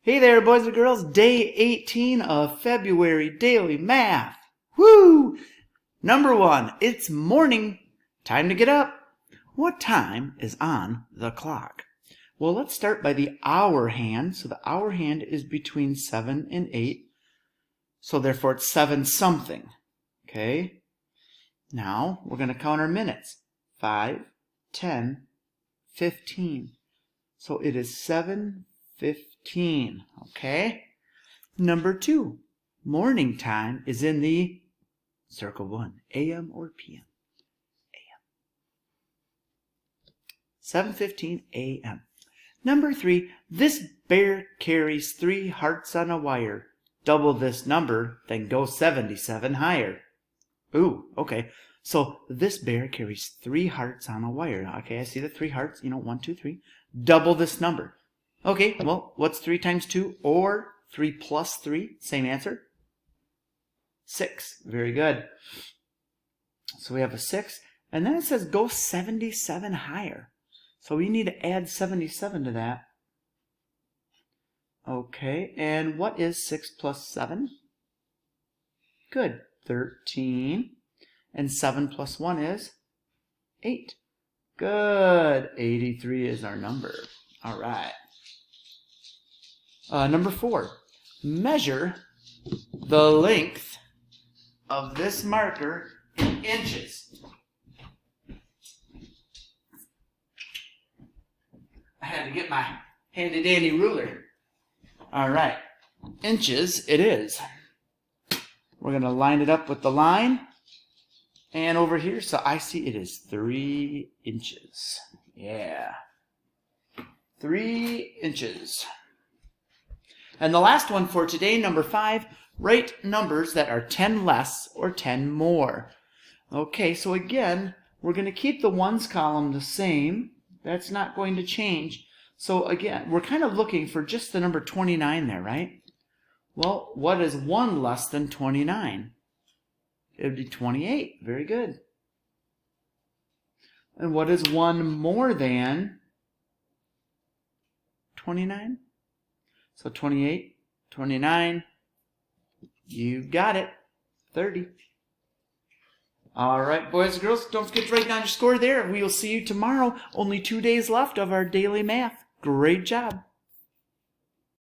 Hey there, boys and girls. Day 18 of February Daily Math. Woo! Number 1, it's morning. Time to get up. What time is on the clock? Well, let's start by the hour hand. So the hour hand is between 7 and 8. So therefore it's 7 something. Okay? Now we're going to count our minutes. 5, 10, 15. So it is 7:15. Okay? Number 2, morning time is in the circle 1, AM or PM? AM. 7:15 AM. Number 3, this bear carries 3 hearts on a wire. Double this number, then go 77 higher. Ooh, okay. So this bear carries 3 hearts on a wire. Okay, I see the 3 hearts. 1, 2, 3. Double this number. Okay, well, what's 3 times 2 or 3 plus 3? Same answer. 6. Very good. So we have a 6. And then it says go 77 higher. So we need to add 77 to that. Okay, and what is 6 plus 7? Good. 13. And 7 plus 1 is 8. Good. 83 is our number. All right. Number 4. Measure the length of this marker in inches. I had to get my handy dandy ruler. All right. Inches it is. We're going to line it up with the line. And over here, so I see it is 3 inches. Yeah. 3 inches. And the last one for today, number 5, write numbers that are 10 less or 10 more. Okay, so again, we're going to keep the ones column the same. That's not going to change. So again, we're kind of looking for just the number 29 there, right? Well, what is 1 less than 29? It would be 28. Very good. And what is 1 more than 29? So 28, 29, you got it, 30. All right, boys and girls, don't forget to write down your score there. We will see you tomorrow. Only 2 days left of our daily math. Great job.